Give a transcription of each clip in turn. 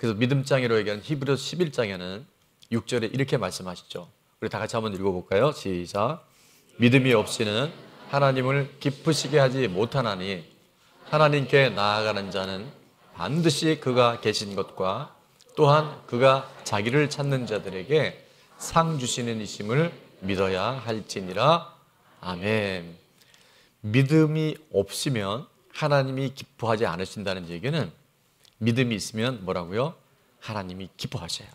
그래서 믿음장애로 얘기하는 히브리서 11장에는 6절에 이렇게 말씀하시죠. 우리 다 같이 한번 읽어볼까요? 시작. 믿음이 없이는 하나님을 기쁘시게 하지 못하나니 하나님께 나아가는 자는 반드시 그가 계신 것과 또한 그가 자기를 찾는 자들에게 상 주시는 이심을 믿어야 할지니라. 아멘. 믿음이 없으면 하나님이 기뻐하지 않으신다는 얘기는 믿음이 있으면 뭐라고요? 하나님이 기뻐하셔요.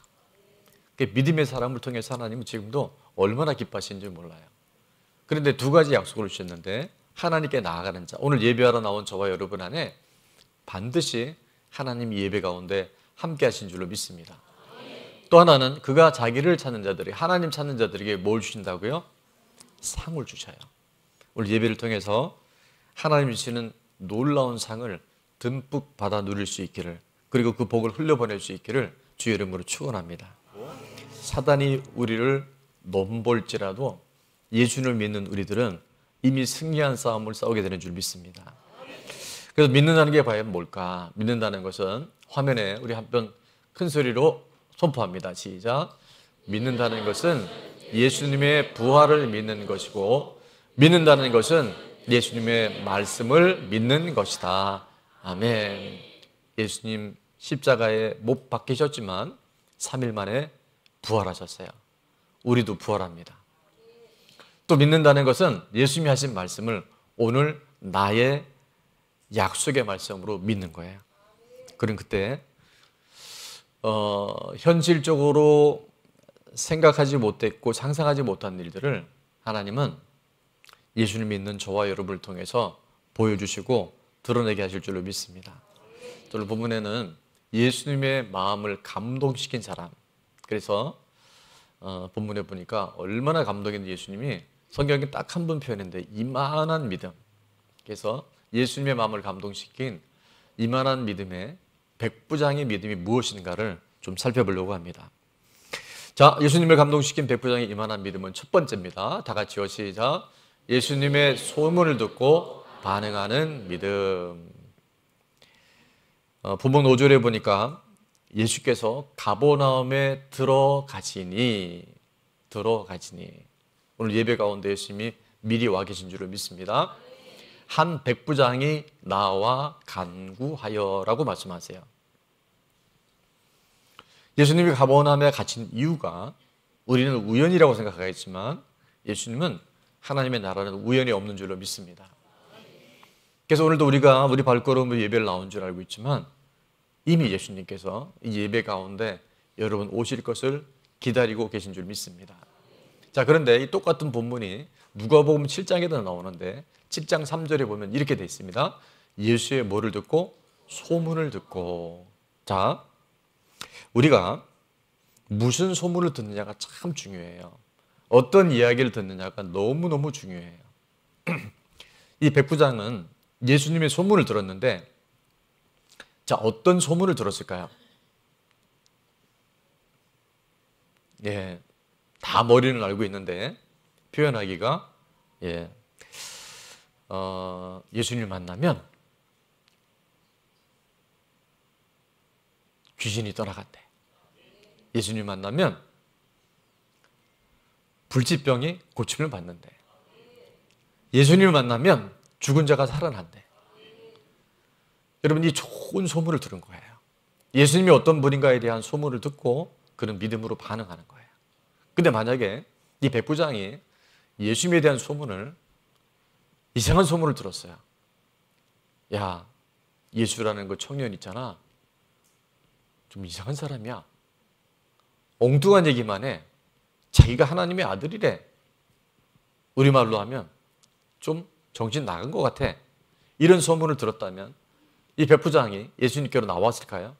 믿음의 사람을 통해서 하나님은 지금도 얼마나 기뻐하시는지 몰라요. 그런데 두 가지 약속을 주셨는데 하나님께 나아가는 자, 오늘 예배하러 나온 저와 여러분 안에 반드시 하나님 예배 가운데 함께 하신 줄로 믿습니다. 또 하나는 그가 자기를 찾는 자들이, 하나님 찾는 자들에게 뭘 주신다고요? 상을 주셔요. 오늘 예배를 통해서 하나님 주시는 놀라운 상을 듬뿍 받아 누릴 수 있기를, 그리고 그 복을 흘려보낼 수 있기를 주의 이름으로 축원합니다. 사단이 우리를 넘볼지라도 예수를 믿는 우리들은 이미 승리한 싸움을 싸우게 되는 줄 믿습니다. 그래서 믿는다는 게 과연 뭘까? 믿는다는 것은 화면에 우리 한번 큰 소리로 선포합니다. 시작. 믿는다는 것은 예수님의 부활을 믿는 것이고, 믿는다는 것은 예수님의 말씀을 믿는 것이다. 아멘. 예수님 십자가에 못 박히셨지만 3일 만에 부활하셨어요. 우리도 부활합니다. 또 믿는다는 것은 예수님이 하신 말씀을 오늘 나의 약속의 말씀으로 믿는 거예요. 그럼 그때 현실적으로 생각하지 못했고 상상하지 못한 일들을 하나님은 예수님 믿는 저와 여러분을 통해서 보여주시고 드러내게 하실 줄로 믿습니다. 오늘 본문에는 예수님의 마음을 감동시킨 사람, 그래서 본문에 보니까 얼마나 감동인데 예수님이 성경에 딱 한 번 표현했는데 이만한 믿음, 그래서 예수님의 마음을 감동시킨 이만한 믿음의 백부장의 믿음이 무엇인가를 좀 살펴보려고 합니다. 자, 예수님을 감동시킨 백부장의 이만한 믿음은 첫 번째입니다. 다 같이요. 시작. 예수님의 소문을 듣고 반응하는 믿음. 본문 5절에 보니까 예수께서 가버나움에 들어가시니 오늘 예배 가운데 예수님이 미리 와 계신 줄을 믿습니다. 한 백부장이 나와 간구하여라고 말씀하세요. 예수님이 가버나움에 갇힌 이유가 우리는 우연이라고 생각하겠지만 예수님은 하나님의 나라는 우연이 없는 줄로 믿습니다. 그래서 오늘도 우리가 우리 발걸음으로 예배를 나온 줄 알고 있지만 이미 예수님께서 이 예배 가운데 여러분 오실 것을 기다리고 계신 줄 믿습니다. 자, 그런데 이 똑같은 본문이 누가복음 7장에도 나오는데 7장 3절에 보면 이렇게 되어 있습니다. 예수의 뭐를 듣고? 소문을 듣고. 자, 우리가 무슨 소문을 듣느냐가 참 중요해요. 어떤 이야기를 듣느냐가 너무너무 중요해요. 이 백부장은 예수님의 소문을 들었는데, 자, 어떤 소문을 들었을까요? 예, 다 머리는 알고 있는데 표현하기가 예수님을 만나면 귀신이 떠나간대. 예수님을 만나면 불치병이 고침을 받는데, 예수님을 만나면 죽은 자가 살아난대. 여러분, 이 좋은 소문을 들은 거예요. 예수님이 어떤 분인가에 대한 소문을 듣고 그는 믿음으로 반응하는 거예요. 근데 만약에 이 백부장이 예수님에 대한 소문을, 이상한 소문을 들었어요. 야, 예수라는 그 청년 있잖아, 좀 이상한 사람이야. 엉뚱한 얘기만 해. 자기가 하나님의 아들이래. 우리말로 하면 좀 정신 나간 것 같아. 이런 소문을 들었다면 이 백부장이 예수님께로 나왔을까요?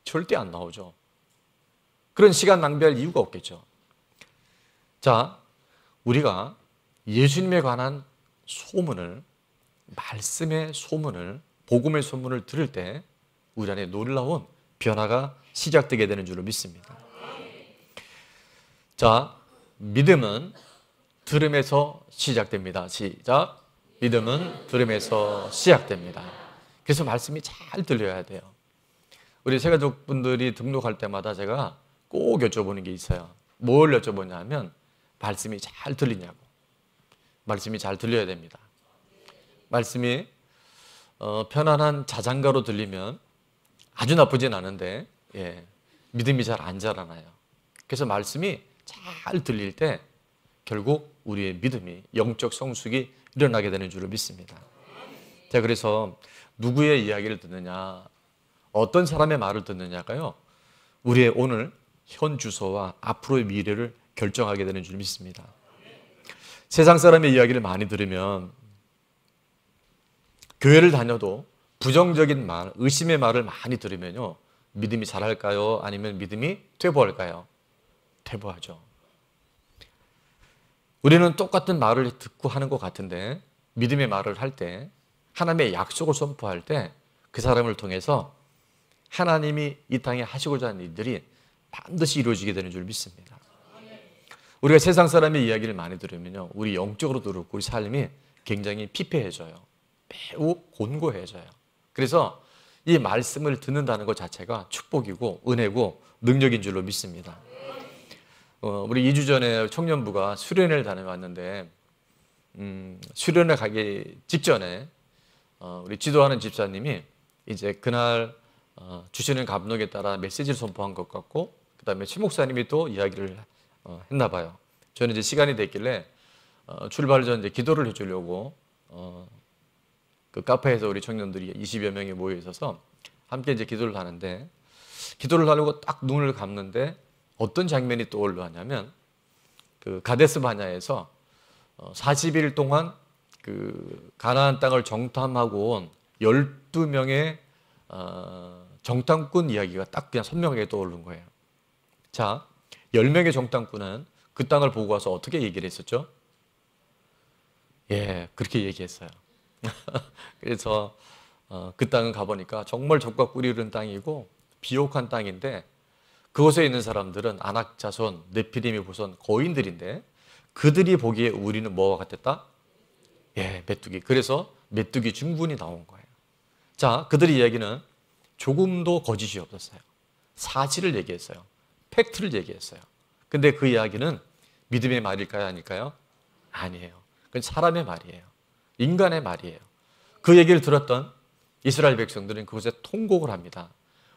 절대 안 나오죠. 그런 시간 낭비할 이유가 없겠죠. 자, 우리가 예수님에 관한 소문을, 말씀의 소문을, 복음의 소문을 들을 때 우리 안에 놀라운 변화가 시작되게 되는 줄로 믿습니다. 자, 믿음은 들음에서 시작됩니다. 시작. 믿음은 들음에서 시작됩니다. 그래서 말씀이 잘 들려야 돼요. 우리 새가족분들이 등록할 때마다 제가 꼭 여쭤보는 게 있어요. 뭘 여쭤보냐면 말씀이 잘 들리냐고. 말씀이 잘 들려야 됩니다. 말씀이 편안한 자장가로 들리면 아주 나쁘진 않은데 믿음이 잘 안 자라나요. 그래서 말씀이 잘 들릴 때 결국 우리의 믿음이 영적 성숙이 일어나게 되는 줄을 믿습니다. 자, 그래서 누구의 이야기를 듣느냐, 어떤 사람의 말을 듣느냐가요, 우리의 오늘 현 주소와 앞으로의 미래를 결정하게 되는 줄 믿습니다. 세상 사람의 이야기를 많이 들으면 교회를 다녀도 부정적인 말, 의심의 말을 많이 들으면요, 믿음이 자랄까요? 아니면 믿음이 퇴보할까요? 퇴보하죠. 우리는 똑같은 말을 듣고 하는 것 같은데 믿음의 말을 할 때, 하나님의 약속을 선포할 때 그 사람을 통해서 하나님이 이 땅에 하시고자 하는 일들이 반드시 이루어지게 되는 줄 믿습니다. 우리가 세상 사람의 이야기를 많이 들으면요, 우리 영적으로 들었고 우리 삶이 굉장히 피폐해져요. 매우 곤고해져요. 그래서 이 말씀을 듣는다는 것 자체가 축복이고 은혜고 능력인 줄로 믿습니다. 우리 2주 전에 청년부가 수련회를 다녀왔는데 수련회 가기 직전에 우리 지도하는 집사님이 이제 그날 주시는 감동에 따라 메시지를 선포한 것 같고, 그 다음에 최 목사님이 또 이야기를 했나 봐요. 저는 이제 시간이 됐길래 출발 전 이제 기도를 해주려고 그 카페에서 우리 청년들이 20여 명이 모여 있어서 함께 이제 기도를 하는데, 기도를 하려고 딱 눈을 감는데 어떤 장면이 떠올라냐면, 그 가데스 바냐에서 40일 동안 그 가나안 땅을 정탐하고 온 12명의 정탐꾼 이야기가 딱 그냥 선명하게 떠오른 거예요. 자, 10명의 정탐꾼은 그 땅을 보고 와서 어떻게 얘기를 했었죠? 그렇게 얘기했어요. 그래서 그 땅은 가보니까 정말 적과 꿀이 흐르는 땅이고 비옥한 땅인데, 그곳에 있는 사람들은 아낙 자손, 네피림의 후손, 거인들인데 그들이 보기에 우리는 뭐와 같았다? 메뚜기. 그래서 메뚜기 증분이 나온 거예요. 자, 그들의 이야기는 조금도 거짓이 없었어요. 사실을 얘기했어요. 팩트를 얘기했어요. 근데 그 이야기는 믿음의 말일까요? 아닐까요? 아니에요. 그건 사람의 말이에요. 인간의 말이에요. 그 얘기를 들었던 이스라엘 백성들은 그곳에 통곡을 합니다.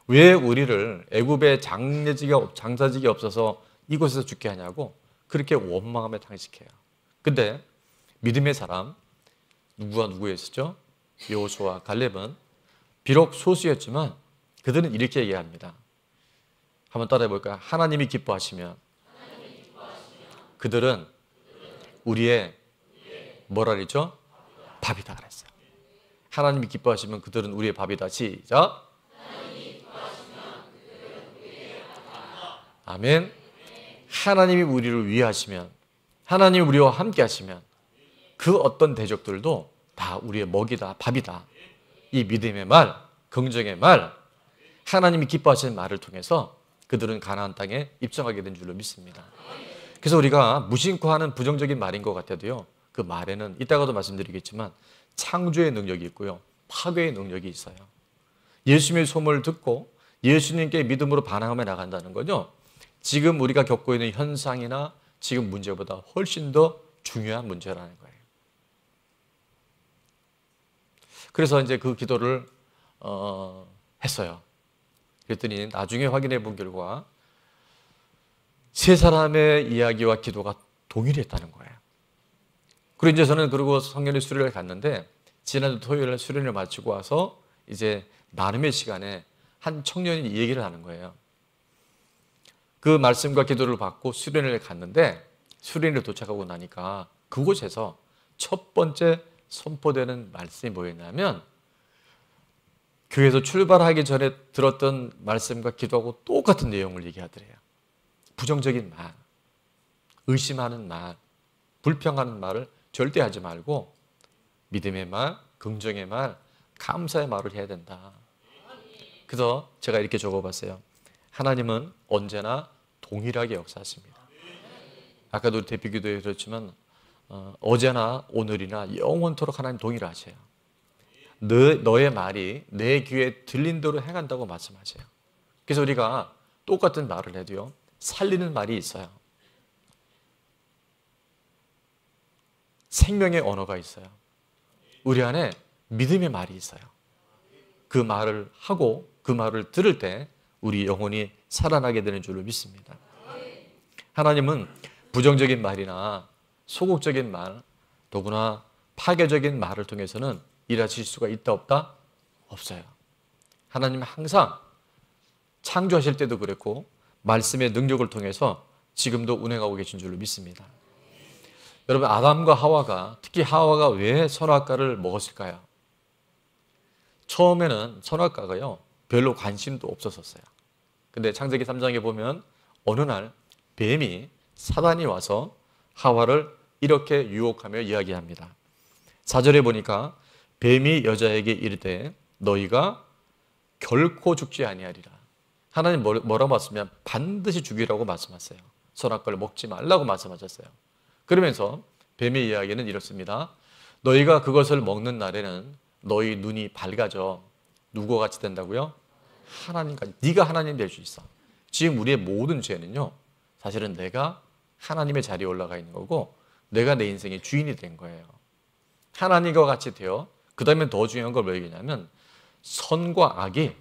왜 우리를 애굽에 장사직이 없어서 이곳에서 죽게 하냐고 그렇게 원망하며 탄식해요. 근데 믿음의 사람 누구와 누구였었죠? 여호수아, 갈렙은 비록 소수였지만 그들은 이렇게 얘기합니다. 한번 따라해 볼까요? 하나님이 기뻐하시면 그들은 우리의 뭐라 그랬죠? 밥이다 그랬어요. 하나님이 기뻐하시면 그들은 우리의 밥이다. 시작. 아멘. 하나님이 우리를 위하시면, 하나님이 우리와 함께 하시면 그 어떤 대적들도 다 우리의 먹이다, 밥이다. 이 믿음의 말, 긍정의 말, 하나님이 기뻐하시는 말을 통해서 그들은 가나안 땅에 입성하게 된 줄로 믿습니다. 그래서 우리가 무심코 하는 부정적인 말인 것 같아도요, 그 말에는 이따가도 말씀드리겠지만 창조의 능력이 있고요, 파괴의 능력이 있어요. 예수님의 소문을 듣고 예수님께 믿음으로 반응하며 나간다는 거죠, 지금 우리가 겪고 있는 현상이나 지금 문제보다 훨씬 더 중요한 문제라는 거예요. 그래서 이제 그 기도를 했어요. 그랬더니 나중에 확인해 본 결과 세 사람의 이야기와 기도가 동일했다는 거예요. 그리고 이제 저는 그리고 성령의 수련을 갔는데, 지난주 토요일에 수련을 마치고 와서 이제 나눔의 시간에 한 청년이 이 얘기를 하는 거예요. 그 말씀과 기도를 받고 수련을 갔는데, 수련을 도착하고 나니까 그곳에서 첫 번째 선포되는 말씀이 뭐였냐면, 교회에서 출발하기 전에 들었던 말씀과 기도하고 똑같은 내용을 얘기하더래요. 부정적인 말, 의심하는 말, 불평하는 말을 절대 하지 말고 믿음의 말, 긍정의 말, 감사의 말을 해야 된다. 그래서 제가 이렇게 적어봤어요. 하나님은 언제나 동일하게 역사하십니다. 아까도 우리 대표기도에 그렇지만 어제나 오늘이나 영원토록 하나님 동일하세요. 너의 말이 내 귀에 들린 대로 행한다고 말씀하세요. 그래서 우리가 똑같은 말을 해도요, 살리는 말이 있어요. 생명의 언어가 있어요. 우리 안에 믿음의 말이 있어요. 그 말을 하고 그 말을 들을 때 우리 영혼이 살아나게 되는 줄로 믿습니다. 하나님은 부정적인 말이나 소극적인 말, 더구나 파괴적인 말을 통해서는 일하실 수가 있다 없다? 없어요. 하나님은 항상 창조하실 때도 그랬고 말씀의 능력을 통해서 지금도 운행하고 계신 줄로 믿습니다. 여러분, 아담과 하와가, 특히 하와가 왜 선악과를 먹었을까요? 처음에는 선악과가요, 별로 관심도 없었어요. 근데 창세기 3장에 보면 어느 날 뱀이, 사단이 와서 하와를 이렇게 유혹하며 이야기합니다. 4절에 보니까 뱀이 여자에게 이르되 너희가 결코 죽지 아니하리라. 하나님 뭐라고 말씀하면 반드시 죽이라고 말씀하세요. 선악과를 먹지 말라고 말씀하셨어요. 그러면서 뱀의 이야기는 이렇습니다. 너희가 그것을 먹는 날에는 너희 눈이 밝아져. 누구와 같이 된다고요? 하나님까지. 네가 하나님 될 수 있어. 지금 우리의 모든 죄는요, 사실은 내가 하나님의 자리에 올라가 있는 거고 내가 내 인생의 주인이 된 거예요. 하나님과 같이 되어, 그 다음에 더 중요한 걸 뭐 얘기냐면 선과 악이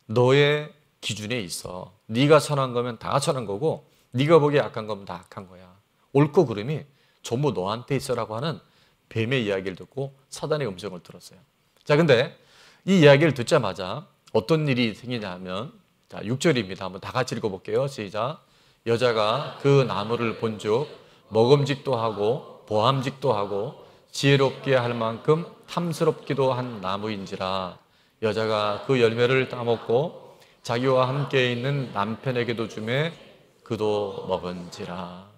너의 기준에 있어. 네가 선한 거면 다 선한 거고 네가 보기에 악한 거면 다 악한 거야. 옳고 그름이 전부 너한테 있어라고 하는 뱀의 이야기를 듣고 사단의 음성을 들었어요. 자, 근데 이 이야기를 듣자마자 어떤 일이 생기냐 하면, 자, 6절입니다. 한번 다 같이 읽어볼게요. 시작. 여자가 그 나무를 본즉 먹음직도 하고 보암직도 하고 지혜롭게 할 만큼 탐스럽기도 한 나무인지라. 여자가 그 열매를 따먹고 자기와 함께 있는 남편에게도 주매 그도 먹은지라.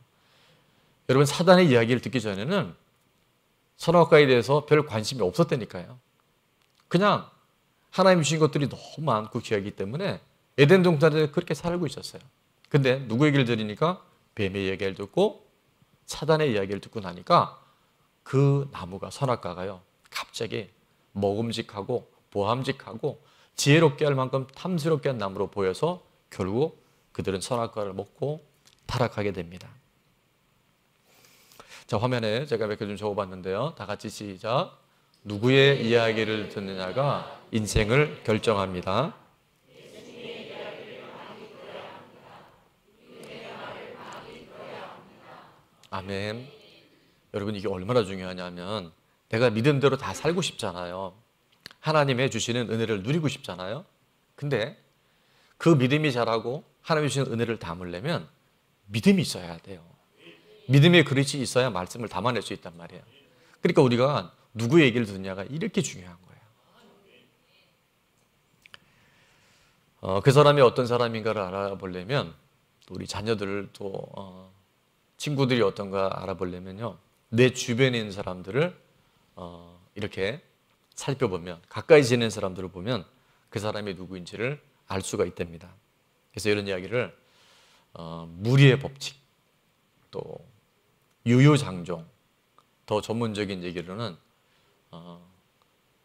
여러분, 사단의 이야기를 듣기 전에는 선악과에 대해서 별 관심이 없었다니까요. 그냥 하나님 주신 것들이 너무 많고 귀하기 때문에 에덴 동산에서 그렇게 살고 있었어요. 근데 누구 얘기를 들으니까 뱀의 이야기를 듣고 사단의 이야기를 듣고 나니까 그 나무가, 선악과가요, 갑자기 먹음직하고 보암직하고 지혜롭게 할 만큼 탐스럽게 한 나무로 보여서 결국 그들은 선악과를 먹고 타락하게 됩니다. 자, 화면에 제가 몇 개 좀 적어봤는데요. 다 같이 시작. 누구의 이야기를 듣느냐가 인생을 결정합니다. 아멘. 여러분, 이게 얼마나 중요하냐면 내가 믿음대로 다 살고 싶잖아요. 하나님의 주시는 은혜를 누리고 싶잖아요. 근데 그 믿음이 자라고 하나님이 주시는 은혜를 담으려면 믿음이 있어야 돼요. 믿음의 그릇이 있어야 말씀을 담아낼 수 있단 말이에요. 그러니까 우리가 누구의 얘기를 듣느냐가 이렇게 중요한 거예요. 그 사람이 어떤 사람인가를 알아보려면, 우리 자녀들을 또 친구들이 어떤가 알아보려면요, 내 주변에 있는 사람들을 이렇게 살펴보면, 가까이 지내는 사람들을 보면 그 사람이 누구인지를 알 수가 있답니다. 그래서 이런 이야기를 무리의 법칙, 또 유유장종, 더 전문적인 얘기로는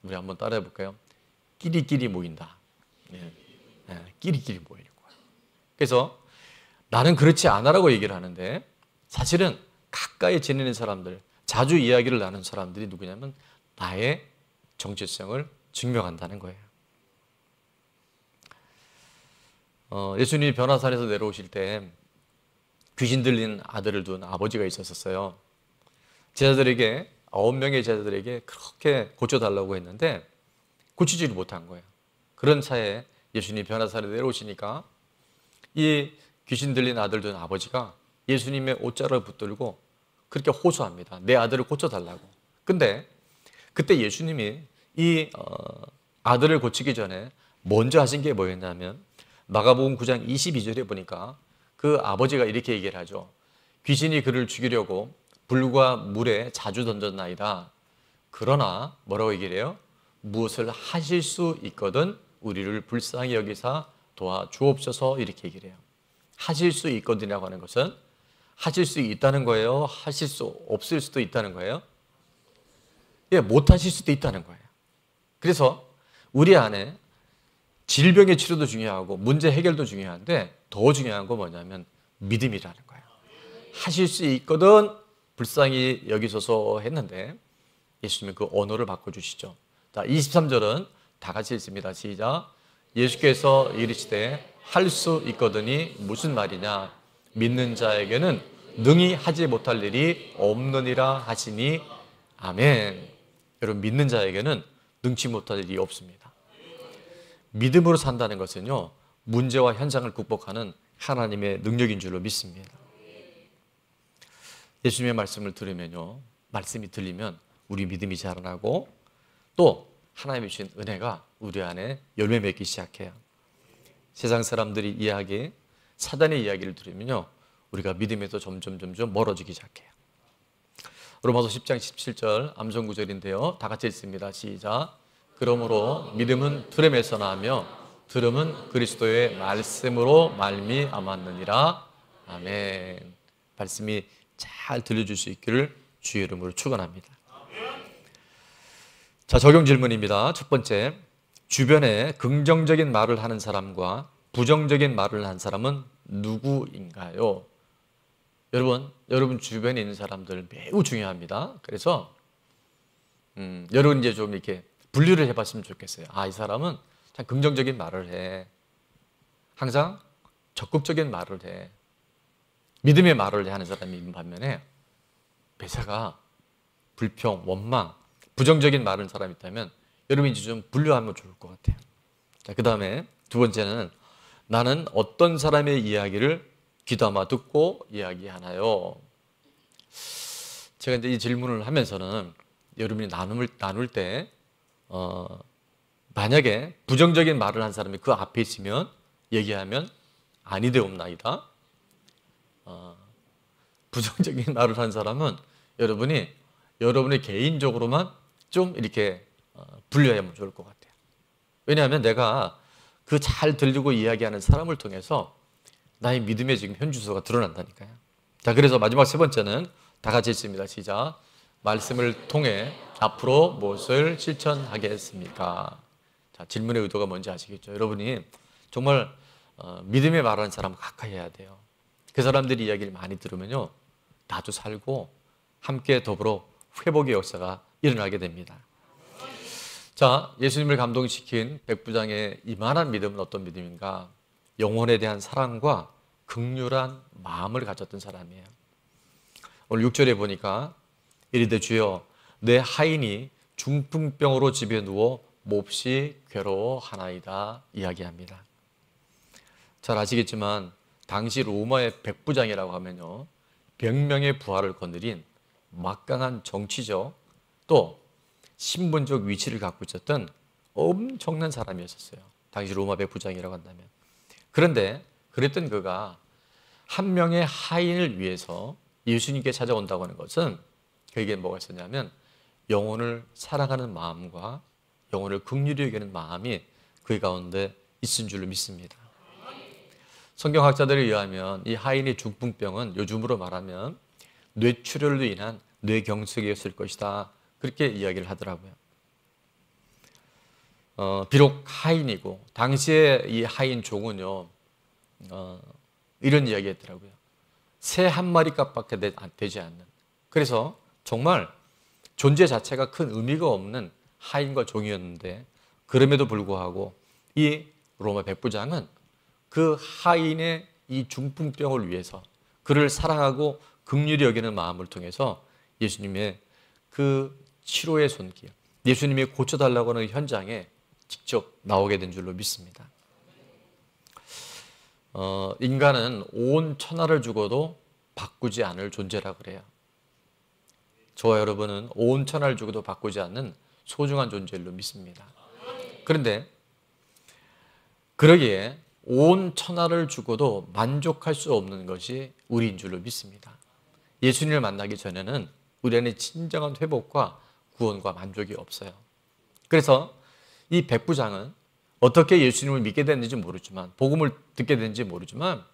우리 한번 따라해 볼까요? 끼리끼리 모인다. 끼리끼리 모이는 거예요. 그래서 나는 그렇지 않아라고 얘기를 하는데 사실은 가까이 지내는 사람들, 자주 이야기를 나누는 사람들이 누구냐면 나의 정체성을 증명한다는 거예요. 예수님이 변화산에서 내려오실 때 귀신 들린 아들을 둔 아버지가 있었어요. 제자들에게, 9명의 제자들에게 그렇게 고쳐달라고 했는데 고치지를 못한 거예요. 그런 차에 예수님이 변화산에 내려오시니까 이 귀신 들린 아들 둔 아버지가 예수님의 옷자락을 붙들고 그렇게 호소합니다. 내 아들을 고쳐달라고. 근데 그때 예수님이 이 아들을 고치기 전에 먼저 하신 게 뭐였냐면 마가복음 9장 22절에 보니까 그 아버지가 이렇게 얘기를 하죠. 귀신이 그를 죽이려고 불과 물에 자주 던졌나이다. 그러나 뭐라고 얘기를 해요? 무엇을 하실 수 있거든 우리를 불쌍히 여기사 도와주옵소서, 이렇게 얘기를 해요. 하실 수 있거든이라고 하는 것은 하실 수 있다는 거예요? 하실 수 없을 수도 있다는 거예요? 못 하실 수도 있다는 거예요. 그래서 우리 안에 질병의 치료도 중요하고 문제 해결도 중요한데 더 중요한 건 뭐냐면 믿음이라는 거예요. 하실 수 있거든 불쌍히 여기소서 했는데 예수님은 그 언어를 바꿔주시죠. 자, 23절은 다 같이 읽습니다. 시작. 예수께서 이르시되 할 수 있거든이 무슨 말이냐. 믿는 자에게는 능히 하지 못할 일이 없느니라 하시니 아멘. 여러분 믿는 자에게는 능치 못할 일이 없습니다. 믿음으로 산다는 것은요 문제와 현상을 극복하는 하나님의 능력인 줄로 믿습니다. 예수님의 말씀을 들으면요 말씀이 들리면 우리 믿음이 자라나고 또 하나님이 주신 은혜가 우리 안에 열매 맺기 시작해요. 세상 사람들이 이야기, 사단의 이야기를 들으면요 우리가 믿음에서 점점 멀어지기 시작해요. 로마서 10장 17절 암송 구절인데요. 다 같이 읽습니다. 시작. 그러므로 믿음은 들음에서 나며 들음은 그리스도의 말씀으로 말미암았느니라. 아멘. 말씀이 잘 들려줄 수 있기를 주의 이름으로 축원합니다. 자, 적용 질문입니다. 첫 번째, 주변에 긍정적인 말을 하는 사람과 부정적인 말을 하는 사람은 누구인가요? 여러분 주변에 있는 사람들 매우 중요합니다. 그래서 여러분 이제 좀 이렇게 분류를 해봤으면 좋겠어요. 아, 이 사람은 참 긍정적인 말을 해. 항상 적극적인 말을 해. 믿음의 말을 하는 사람이 반면에 매사가 불평, 원망, 부정적인 말을 하는 사람이 있다면 여러분이 이제 좀 분류하면 좋을 것 같아요. 자, 그 다음에 두 번째는 나는 어떤 사람의 이야기를 귀담아 듣고 이야기하나요? 제가 이제 이 질문을 하면서는 여러분이 나눌 때 만약에 부정적인 말을 한 사람이 그 앞에 있으면 얘기하면 아니 되옵나이다. 부정적인 말을 한 사람은 여러분이 개인적으로만 좀 이렇게 분류하면 좋을 것 같아요. 왜냐하면 내가 그 잘 들리고 이야기하는 사람을 통해서 나의 믿음의 지금 현주소가 드러난다니까요. 자, 그래서 마지막 세 번째는 다 같이 읽습니다. 시작. 말씀을 통해 앞으로 무엇을 실천하겠습니까? 자, 질문의 의도가 뭔지 아시겠죠? 여러분이 정말 믿음의 말하는 사람을 가까이 해야 돼요. 그 사람들이 이야기를 많이 들으면요 나도 살고 함께 더불어 회복의 역사가 일어나게 됩니다. 자, 예수님을 감동시킨 백부장의 이만한 믿음은 어떤 믿음인가? 영혼에 대한 사랑과 긍휼한 마음을 가졌던 사람이에요. 오늘 6절에 보니까 이르되 주여 내 하인이 중풍병으로 집에 누워 몹시 괴로워하나이다 이야기합니다. 잘 아시겠지만 당시 로마의 백부장이라고 하면요 100명의 부하를 거느린 막강한 정치적 또 신분적 위치를 갖고 있었던 엄청난 사람이었어요. 당시 로마 백부장이라고 한다면. 그런데 그랬던 그가 한 명의 하인을 위해서 예수님께 찾아온다고 하는 것은 그에게 뭐가 있었냐면 영혼을 사랑하는 마음과 영혼을 긍휼히 여기는 마음이 그의 가운데 있은 줄로 믿습니다. 성경학자들에 의하면 이 하인의 중풍병은 요즘으로 말하면 뇌출혈로 인한 뇌경색이었을 것이다. 그렇게 이야기를 하더라고요. 비록 하인이고 당시에 이 하인 종은요 이런 이야기 했더라고요. 새 한 마리 값밖에 되지 않는, 그래서 정말 존재 자체가 큰 의미가 없는 하인과 종이었는데 그럼에도 불구하고 이 로마 백부장은 그 하인의 이 중풍병을 위해서 그를 사랑하고 긍휼히 여기는 마음을 통해서 예수님의 그 치료의 손길, 예수님이 고쳐달라고 하는 현장에 직접 나오게 된 줄로 믿습니다. 인간은 온 천하를 주고도 바꾸지 않을 존재라고 그래요. 저와 여러분은 온 천하를 주고도 바꾸지 않는 소중한 존재로 믿습니다. 그런데 그러기에 온 천하를 주고도 만족할 수 없는 것이 우리인 줄로 믿습니다. 예수님을 만나기 전에는 우리 안에 진정한 회복과 구원과 만족이 없어요. 그래서 이 백부장은 어떻게 예수님을 믿게 됐는지 모르지만, 복음을 듣게 됐는지 모르지만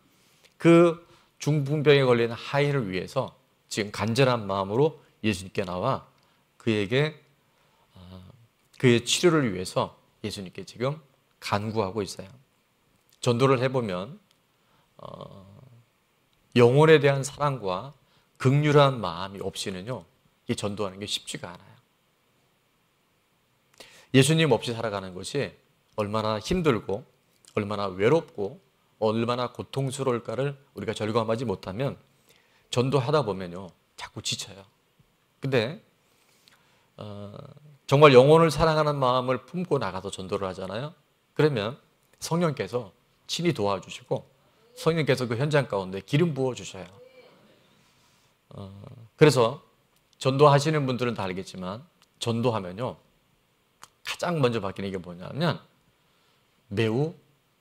그 중풍병에 걸린 하인을 위해서 지금 간절한 마음으로 예수님께 나와 그에게 그의 치료를 위해서 예수님께 지금 간구하고 있어요. 전도를 해보면 영혼에 대한 사랑과 긍휼한 마음이 없이는요, 이 전도하는 게 쉽지가 않아요. 예수님 없이 살아가는 것이 얼마나 힘들고 얼마나 외롭고 얼마나 고통스러울까를 우리가 절감하지 못하면 전도하다 보면요, 자꾸 지쳐요. 근데 정말 영혼을 사랑하는 마음을 품고 나가서 전도를 하잖아요. 그러면 성령께서 친히 도와주시고 성령께서 그 현장 가운데 기름 부어주셔요. 그래서 전도하시는 분들은 다 알겠지만 전도하면요, 가장 먼저 바뀌는 게 뭐냐면 매우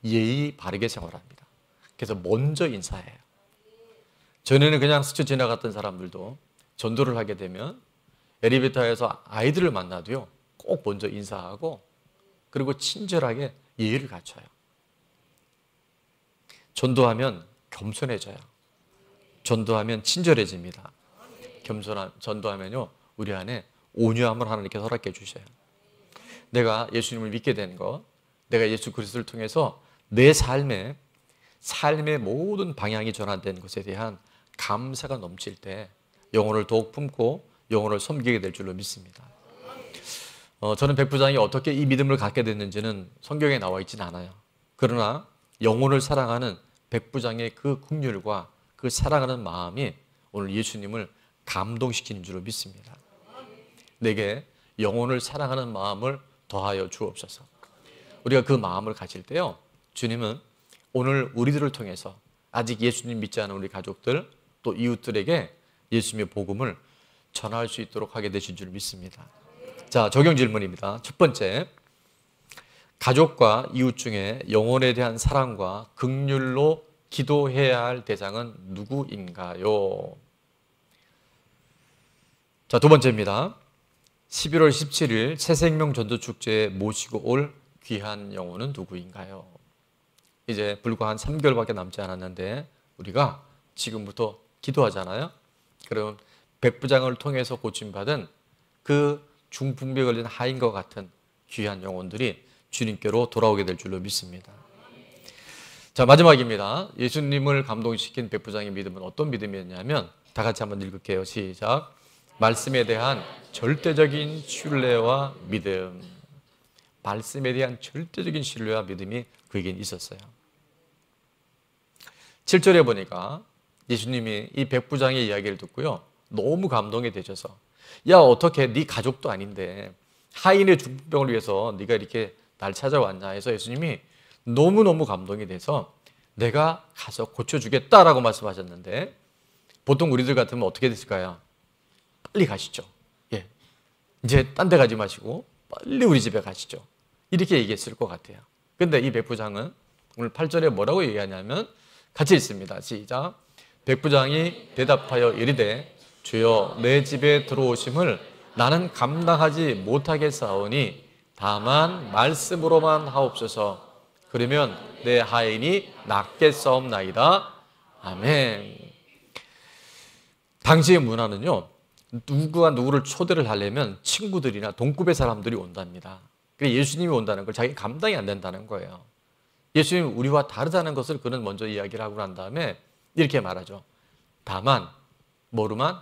예의 바르게 생활합니다. 그래서 먼저 인사해요. 전에는 그냥 스쳐 지나갔던 사람들도 전도를 하게 되면 엘리베이터에서 아이들을 만나도요, 꼭 먼저 인사하고 그리고 친절하게 예의를 갖춰요. 전도하면 겸손해져요. 전도하면 친절해집니다. 전도하면요, 우리 안에 온유함을 하나님께서 허락해 주셔요. 내가 예수님을 믿게 된 것, 내가 예수 그리스도를 통해서 내 삶의 모든 방향이 전환된 것에 대한 감사가 넘칠 때 영혼을 더욱 품고 영혼을 섬기게 될 줄로 믿습니다. 저는 백부장이 어떻게 이 믿음을 갖게 됐는지는 성경에 나와 있지는 않아요. 그러나 영혼을 사랑하는 백부장의 그 긍휼과 그 사랑하는 마음이 오늘 예수님을 감동시키는 줄로 믿습니다. 내게 영혼을 사랑하는 마음을 더하여 주옵소서. 우리가 그 마음을 가질 때요, 주님은 오늘 우리들을 통해서 아직 예수님 믿지 않은 우리 가족들 또 이웃들에게 예수님의 복음을 전할 수 있도록 하게 되신 줄 믿습니다. 자, 적용 질문입니다. 첫 번째, 가족과 이웃 중에 영혼에 대한 사랑과 긍휼로 기도해야 할 대상은 누구인가요? 자, 두 번째입니다. 11월 17일 새생명 전도축제에 모시고 올 귀한 영혼은 누구인가요? 이제 불과 한 3개월밖에 남지 않았는데 우리가 지금부터 기도하잖아요. 그럼 백부장을 통해서 고침받은 그 중풍비에 걸린 하인과 같은 귀한 영혼들이 주님께로 돌아오게 될 줄로 믿습니다. 자, 마지막입니다. 예수님을 감동시킨 백부장의 믿음은 어떤 믿음이었냐면 다 같이 한번 읽을게요. 시작. 말씀에 대한 절대적인 신뢰와 믿음. 말씀에 대한 절대적인 신뢰와 믿음이 그에겐 있었어요. 7절에 보니까 예수님이 이 백부장의 이야기를 듣고요, 너무 감동이 되셔서, 야, 어떻게 네 가족도 아닌데 하인의 중풍병을 위해서 네가 이렇게 날 찾아왔냐 해서 예수님이 너무너무 감동이 돼서 내가 가서 고쳐주겠다라고 말씀하셨는데, 보통 우리들 같으면 어떻게 됐을까요? 빨리 가시죠. 예, 이제 딴 데 가지 마시고 빨리 우리 집에 가시죠. 이렇게 얘기했을 것 같아요. 근데 이 백부장은 오늘 8절에 뭐라고 얘기하냐면 같이 읽습니다. 시작. 백부장이 대답하여 이르되 주여 내 집에 들어오심을 나는 감당하지 못하겠사오니 다만 말씀으로만 하옵소서. 그러면 내 하인이 낫겠사옵나이다. 아멘. 당시의 문화는요, 누구가 누구를 초대를 하려면 친구들이나 동급의 사람들이 온답니다. 그래서 예수님이 온다는 걸 자기 감당이 안 된다는 거예요. 예수님이 우리와 다르다는 것을 그는 먼저 이야기를 하고 난 다음에 이렇게 말하죠. 다만 뭐로만?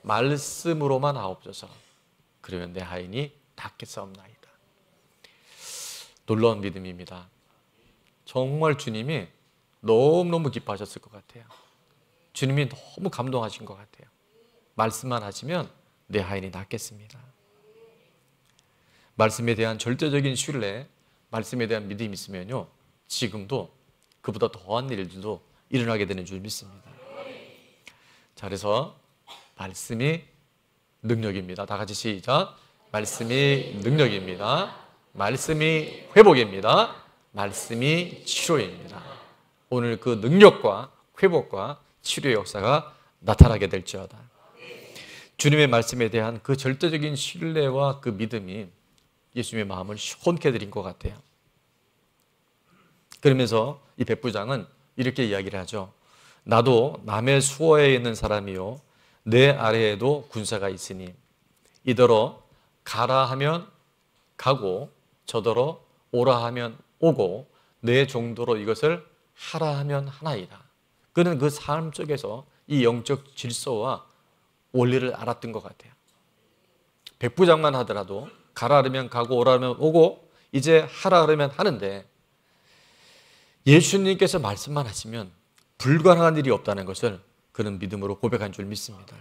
말씀으로만 하옵소서. 그러면 내 하인이 낫겠사옵나이다. 놀라운 믿음입니다. 정말 주님이 너무너무 기뻐하셨을 것 같아요. 주님이 너무 감동하신 것 같아요. 말씀만 하시면 내 하인이 낫겠습니다. 말씀에 대한 절대적인 신뢰, 말씀에 대한 믿음이 있으면요, 지금도 그보다 더한 일들도 일어나게 되는 줄 믿습니다. 자, 그래서 말씀이 능력입니다. 다 같이 시작. 말씀이 능력입니다. 말씀이 회복입니다. 말씀이 치료입니다. 오늘 그 능력과 회복과 치료의 역사가 나타나게 될지어다. 주님의 말씀에 대한 그 절대적인 신뢰와 그 믿음이 예수님의 마음을 시원케 드린 것 같아요. 그러면서 이 백부장은 이렇게 이야기를 하죠. 나도 남의 수호에 있는 사람이요 내 아래에도 군사가 있으니 이더러 가라 하면 가고 저더러 오라 하면 오고 내 정도로 이것을 하라 하면 하나이다. 그는 그 삶 속에서 이 영적 질서와 원리를 알았던 것 같아요. 백부장만 하더라도 가라 그러면 가고 오라 그러면 오고 이제 하라 그러면 하는데, 예수님께서 말씀만 하시면 불가능한 일이 없다는 것을 그는 믿음으로 고백한 줄 믿습니다.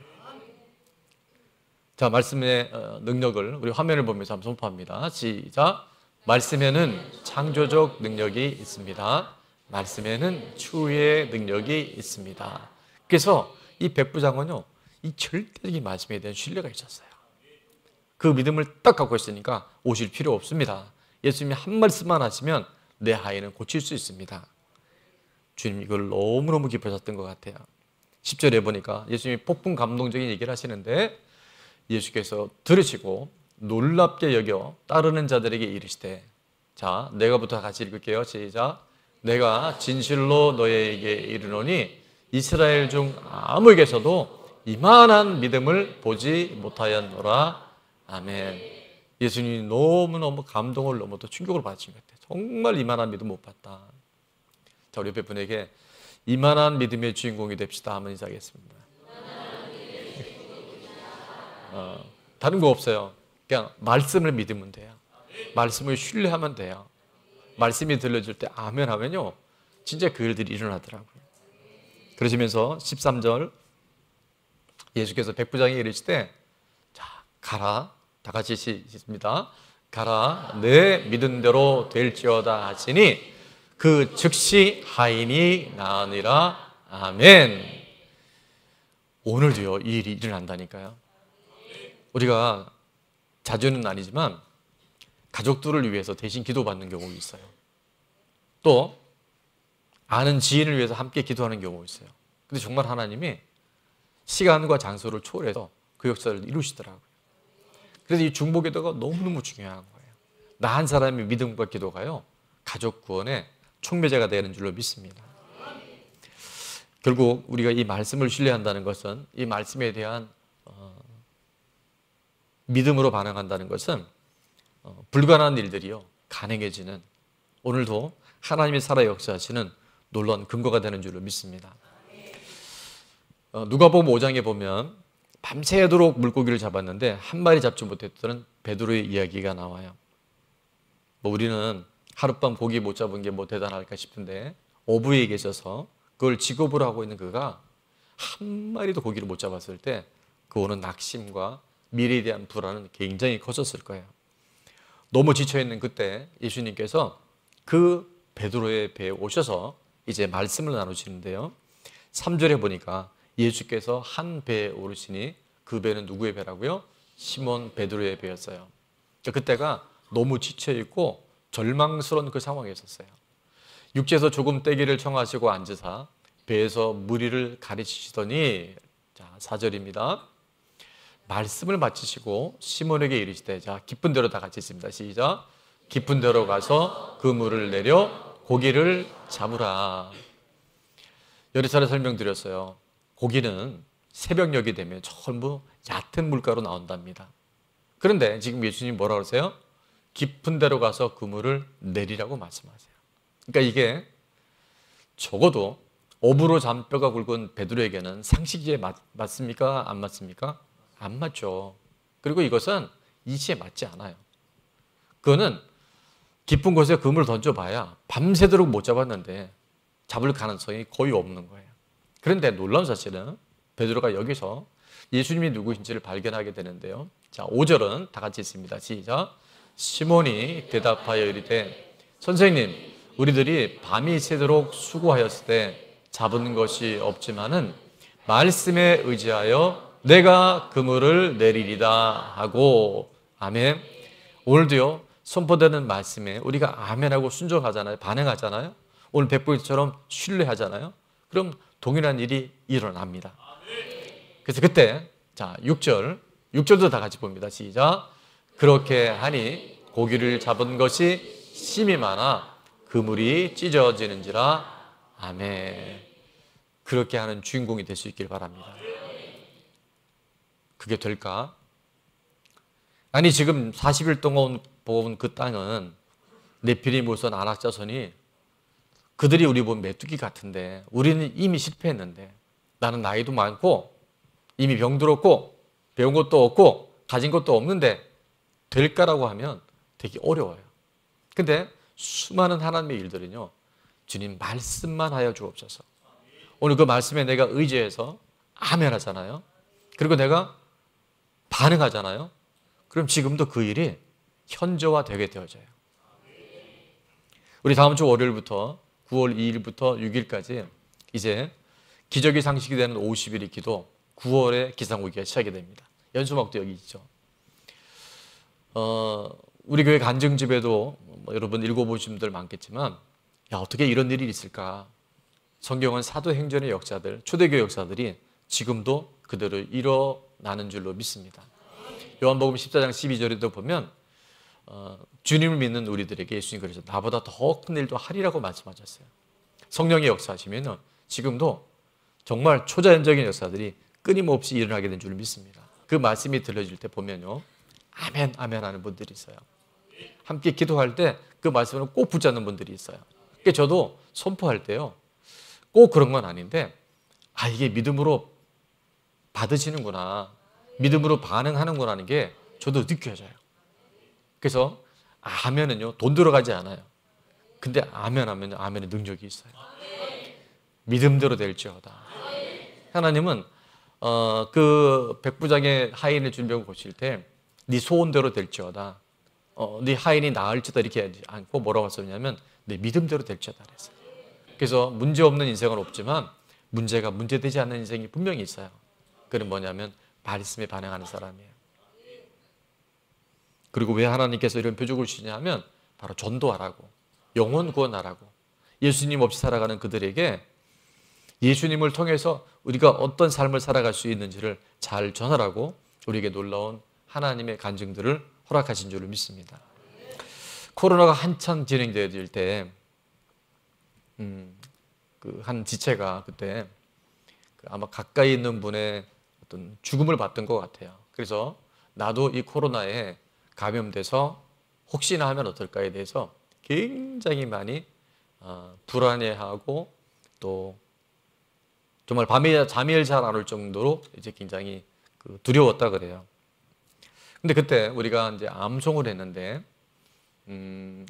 자, 말씀의 능력을 우리 화면을 보면서 한번 선포합니다. 시작. 말씀에는 창조적 능력이 있습니다. 말씀에는 치유의 능력이 있습니다. 그래서 이 백부장은요, 이 절대적인 말씀에 대한 신뢰가 있었어요. 그 믿음을 딱 갖고 있으니까 오실 필요 없습니다. 예수님이 한 말씀만 하시면 내 아이는 고칠 수 있습니다. 주님 이걸 너무너무 기뻐하셨던 것 같아요. 10절에 보니까 예수님이 폭풍 감동적인 얘기를 하시는데, 예수께서 들으시고 놀랍게 여겨 따르는 자들에게 이르시되, 자, 내가부터 같이 읽을게요. 시작. 내가 진실로 너희에게 이르노니 이스라엘 중 아무에게서도 이만한 믿음을 보지 못하였노라. 아멘. 예수님이 너무너무 감동을 넘어도 충격을 받으신 것 같아요. 정말 이만한 믿음 못 봤다. 자, 우리 옆에 분에게 이만한 믿음의 주인공이 됩시다 하면 인사하겠습니다. 다른 거 없어요. 그냥 말씀을 믿으면 돼요. 말씀을 신뢰하면 돼요. 말씀이 들려줄 때 아멘 하면요, 진짜 그 일들이 일어나더라고요. 그러시면서 13절 예수께서 백부장에게 이르시되, 자, 가라. 다 같이 읽습니다. 가라. 내 믿은 대로 될지어다 하시니 그 즉시 하인이 나으니라. 아멘. 오늘도요, 이 일이 일어난다니까요. 우리가 자주는 아니지만 가족들을 위해서 대신 기도받는 경우가 있어요. 또 아는 지인을 위해서 함께 기도하는 경우가 있어요. 근데 정말 하나님이 시간과 장소를 초월해서 그 역사를 이루시더라고요. 그래서 이 중보기도가 너무너무 중요한 거예요. 나 한 사람의 믿음과 기도가요, 가족 구원의 촉매제가 되는 줄로 믿습니다. 결국 우리가 이 말씀을 신뢰한다는 것은, 이 말씀에 대한 믿음으로 반응한다는 것은 불가능한 일들이요, 가능해지는, 오늘도 하나님이 살아 역사하시는 놀라운 근거가 되는 줄로 믿습니다. 누가복음 5장에 보면 밤새도록 물고기를 잡았는데 한 마리 잡지 못했던 베드로의 이야기가 나와요. 우리는 하룻밤 고기 못 잡은 게 뭐 대단할까 싶은데, 어부에 계셔서 그걸 직업으로 하고 있는 그가 한 마리도 고기를 못 잡았을 때 그 오는 낙심과 미래에 대한 불안은 굉장히 커졌을 거예요. 너무 지쳐있는 그때 예수님께서 그 베드로의 배에 오셔서 이제 말씀을 나누시는데요, 3절에 보니까 예수께서 한 배에 오르시니 그 배는 누구의 배라고요? 시몬 베드로의 배였어요. 그때가 너무 지쳐있고 절망스러운 그 상황에 있었어요. 육지에서 조금 떼기를 청하시고 앉으사 배에서 무리를 가르치시더니, 자, 4절입니다. 말씀을 마치시고 시몬에게 이르시되, 자, 깊은 데로 다 같이 있습니다. 시작. 깊은 데로 가서 그 물을 내려 고기를 잡으라. 여러 차례 설명드렸어요. 고기는 새벽녘이 되면 전부 얕은 물가로 나온답니다. 그런데 지금 예수님이 뭐라고 그러세요? 깊은 데로 가서 그 물을 내리라고 말씀하세요. 그러니까 이게 적어도 어부로 잔뼈가 굵은 베드로에게는 상식이에 맞습니까? 안 맞습니까? 안 맞죠. 그리고 이것은 이치에 맞지 않아요. 그거는 깊은 곳에 그물을 던져봐야 밤새도록 못 잡았는데 잡을 가능성이 거의 없는 거예요. 그런데 놀라운 사실은 베드로가 여기서 예수님이 누구신지를 발견하게 되는데요. 자, 5절은 다 같이 있습니다. 시작. 시몬이 대답하여 이르되, 선생님, 우리들이 밤이 새도록 수고하였을 때 잡은 것이 없지만은 말씀에 의지하여 내가 그물을 내리리다 하고. 아멘. 오늘도요, 선포되는 말씀에 우리가 아멘하고 순종하잖아요. 반응하잖아요. 오늘 백부장처럼 신뢰하잖아요. 그럼 동일한 일이 일어납니다. 그래서 그때, 자, 6절도 다 같이 봅니다. 시작. 그렇게 하니 고기를 잡은 것이 심이 많아 그물이 찢어지는지라. 아멘. 그렇게 하는 주인공이 될 수 있길 바랍니다. 그게 될까? 아니, 지금 40일 동안 본 그 땅은 네피림 우선 아낙자손이 그들이 우리 보면 메뚜기 같은데 우리는 이미 실패했는데 나는 나이도 많고 이미 병들었고 배운 것도 없고 가진 것도 없는데 될까라고 하면 되게 어려워요. 근데 수많은 하나님의 일들은요, 주님 말씀만 하여 주옵소서. 오늘 그 말씀에 내가 의지해서 아멘 하잖아요. 그리고 내가 반응하잖아요. 그럼 지금도 그 일이 현저화되게 되어져요. 우리 다음 주 월요일부터 9월 2일부터 6일까지 이제 기적이 상식이 되는 50일의 기도 9월에 기상후기가 시작이 됩니다. 연수막도 여기 있죠. 우리 교회 간증집에도 여러분 읽어보신 분들 많겠지만 야, 어떻게 이런 일이 있을까? 성경은 사도행전의 역사들, 초대교회 역사들이 지금도 그대로 일어나는 줄로 믿습니다. 요한복음 14장 12절에도 보면 주님을 믿는 우리들에게 예수님 그러셔서 나보다 더 큰 일도 하리라고 말씀하셨어요. 성령의 역사하시면 지금도 정말 초자연적인 역사들이 끊임없이 일어나게 된 줄 믿습니다. 그 말씀이 들려질 때 보면요, 아멘 아멘 하는 분들이 있어요. 함께 기도할 때 그 말씀을 꼭 붙잡는 분들이 있어요. 그러니까 저도 선포할 때요, 꼭 그런 건 아닌데 아, 이게 믿음으로 받으시는구나, 믿음으로 반응하는구나 하는 게 저도 느껴져요. 그래서 아멘은요, 돈 들어가지 않아요. 근데 아멘 하면 아멘의 능력이 있어요. 믿음대로 될지어다. 하나님은 그 백부장의 하인을 준비하고 보실 때 네 소원대로 될지어다, 네 하인이 나을지다 이렇게 하지 않고 뭐라고 했었냐면 네 믿음대로 될지어다 그랬어요. 그래서 문제없는 인생은 없지만 문제가 문제되지 않는 인생이 분명히 있어요. 그건 뭐냐면 말씀에 반응하는 사람이에요. 그리고 왜 하나님께서 이런 표적을 주시냐면 바로 전도하라고, 영혼 구원하라고. 예수님 없이 살아가는 그들에게 예수님을 통해서 우리가 어떤 삶을 살아갈 수 있는지를 잘 전하라고 우리에게 놀라운 하나님의 간증들을 허락하신 줄을 믿습니다. 코로나가 한참 진행될 때 그 한 지체가 그때 아마 가까이 있는 분의 어떤 죽음을 봤던 것 같아요. 그래서 나도 이 코로나에 감염돼서 혹시나 하면 어떨까에 대해서 굉장히 많이 불안해하고 또 정말 밤에 잠이 잘 안 올 정도로 이제 굉장히 두려웠다 그래요. 근데 그때 우리가 이제 암송을 했는데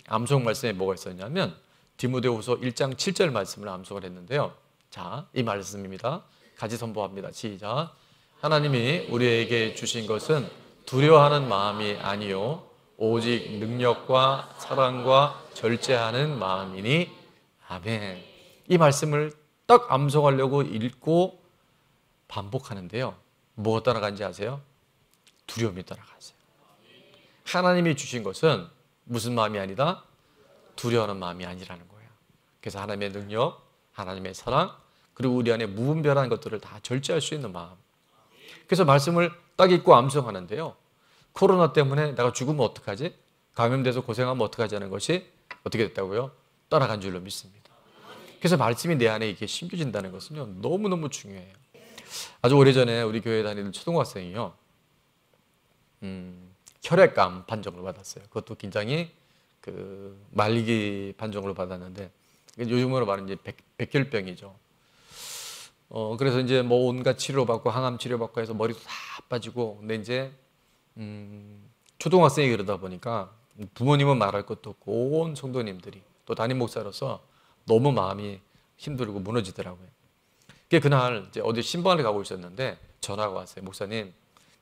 암송 말씀에 뭐가 있었냐면 디모데후서 1장 7절 말씀을 암송을 했는데요. 자, 이 말씀입니다. 같이 선포합니다. 시작. 하나님이 우리에게 주신 것은 두려워하는 마음이 아니요 오직 능력과 사랑과 절제하는 마음이니 아멘. 이 말씀을 딱 암송하려고 읽고 반복하는데요. 뭐가 따라간지 아세요? 두려움이 따라가세요. 하나님이 주신 것은 무슨 마음이 아니다? 두려워하는 마음이 아니라는 거예요. 그래서 하나님의 능력, 하나님의 사랑, 그리고 우리 안에 무분별한 것들을 다 절제할 수 있는 마음. 그래서 말씀을 딱 읽고 암송하는데요. 코로나 때문에 내가 죽으면 어떡하지? 감염돼서 고생하면 어떡하지 하는 것이 어떻게 됐다고요? 떠나간 줄로 믿습니다. 그래서 말씀이 내 안에 이게 심겨진다는 것은요, 너무너무 중요해요. 아주 오래전에 우리 교회에 다니는 초등학생이요, 혈액암 판정을 받았어요. 그것도 굉장히 말기 판정으로 받았는데, 요즘으로 말하면 이제 백혈병이죠. 그래서 이제 뭐 온갖 치료받고 항암 치료받고 해서 머리도 다 빠지고, 근데 이제 초등학생이 그러다 보니까 부모님은 말할 것도 없고 온 성도님들이 또 담임 목사로서 너무 마음이 힘들고 무너지더라고요. 그날 이제 어디 신방을 가고 있었는데 전화가 왔어요. 목사님,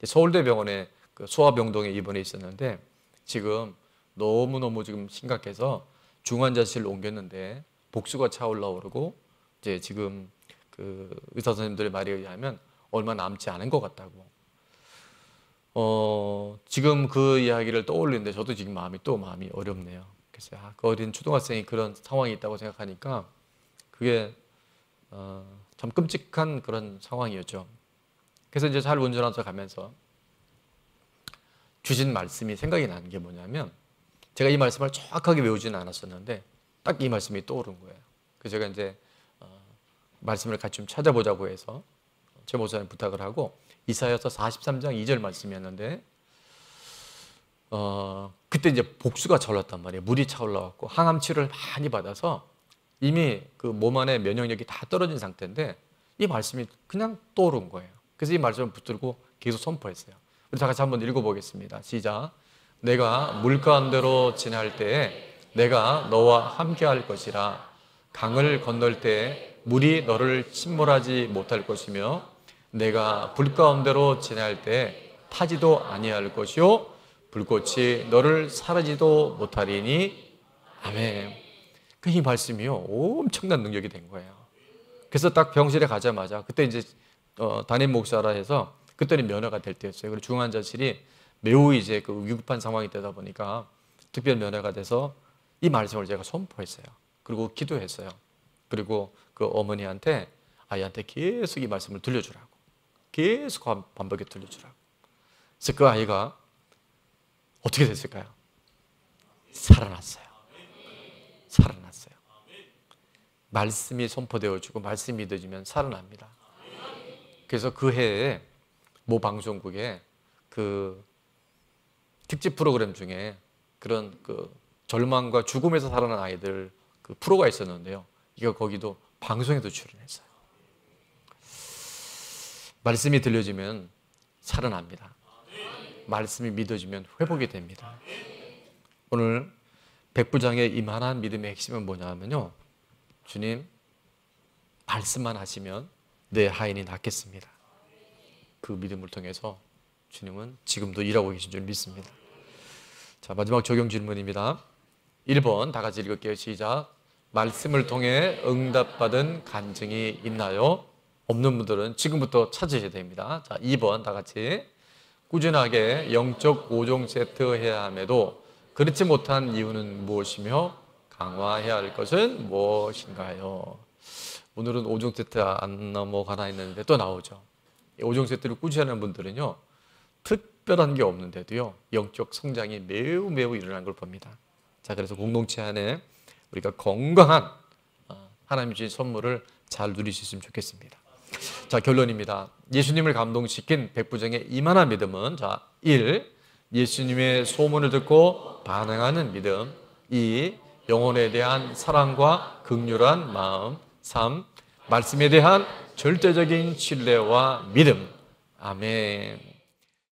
서울대병원에 소아병동에 입원해 있었는데 지금 너무너무 지금 심각해서 중환자실로 옮겼는데 복수가 차올라오르고 이제 지금 의사 선생님들의 말에 의하면 얼마 남지 않은 것 같다고. 지금 그 이야기를 떠올리는데 저도 지금 마음이 어렵네요. 그래서 그 어린 초등학생이 그런 상황이 있다고 생각하니까 그게 참 끔찍한 그런 상황이었죠. 그래서 이제 잘 운전하면서 가면서 주신 말씀이 생각이 나는 게 뭐냐면, 제가 이 말씀을 정확하게 외우지는 않았었는데 딱 이 말씀이 떠오른 거예요. 그래서 제가 이제 말씀을 같이 좀 찾아보자고 해서 제 목사님 부탁을 하고 이사야서 43장 2절 말씀이었는데 그때 이제 복수가 차올랐단 말이에요. 물이 차올라왔고 항암 치료를 많이 받아서 이미 그 몸 안에 면역력이 다 떨어진 상태인데 이 말씀이 그냥 떠오른 거예요. 그래서 이 말씀을 붙들고 계속 선포했어요. 우리 다 같이 한번 읽어보겠습니다. 시작. 내가 물 가운데로 지날 때에 내가 너와 함께 할 것이라. 강을 건널 때에 물이 너를 침몰하지 못할 것이며 내가 불 가운데로 지날 때에 타지도 아니할 것이요 불꽃이 너를 사르지도 못하리니. 아멘. 이 말씀이요 엄청난 능력이 된 거예요. 그래서 딱 병실에 가자마자 그때 이제 담임 목사라 해서 그때는 면회가 될 때였어요. 그리고 중환자실이 매우 이제 그 위급한 상황이 되다 보니까 특별 면회가 돼서 이 말씀을 제가 선포했어요. 그리고 기도했어요. 그리고 그 어머니한테 아이한테 계속 이 말씀을 들려주라고, 계속 반복해 들려주라고. 그래서 그 아이가 어떻게 됐을까요? 살아났어요. 살아났어요. 말씀이 선포되어지고 말씀이 믿어지면 살아납니다. 그래서 그 해에 모 방송국에 그 특집 프로그램 중에 그런 그 절망과 죽음에서 살아난 아이들 그 프로가 있었는데요. 이거 거기도 방송에도 출연했어요. 말씀이 들려지면 살아납니다. 말씀이 믿어지면 회복이 됩니다. 오늘 백부장의 이만한 믿음의 핵심은 뭐냐면요, 주님 말씀만 하시면 내 하인이 낫겠습니다. 그 믿음을 통해서 주님은 지금도 일하고 계신 줄 믿습니다. 자, 마지막 적용 질문입니다. 1번 다 같이 읽을게요. 시작. 말씀을 통해 응답받은 간증이 있나요? 없는 분들은 지금부터 찾으셔야 됩니다. 자, 2번 다 같이. 꾸준하게 영적 5종 세트 해야 함에도 그렇지 못한 이유는 무엇이며 강화해야 할 것은 무엇인가요? 오늘은 5종 세트 안 넘어가나 했는데 또 나오죠. 5종 세트를 꾸준히 하는 분들은요, 특별한 게 없는데도요 영적 성장이 매우 일어난 걸 봅니다. 자, 그래서 공동체 안에 우리가 건강한 하나님이 주신 선물을 잘 누릴 수 있으면 좋겠습니다. 자, 결론입니다. 예수님을 감동시킨 백부장의 이만한 믿음은, 자, 1. 예수님의 소문을 듣고 반응하는 믿음. 2. 영혼에 대한 사랑과 긍휼한 마음. 3. 말씀에 대한 절대적인 신뢰와 믿음. 아멘.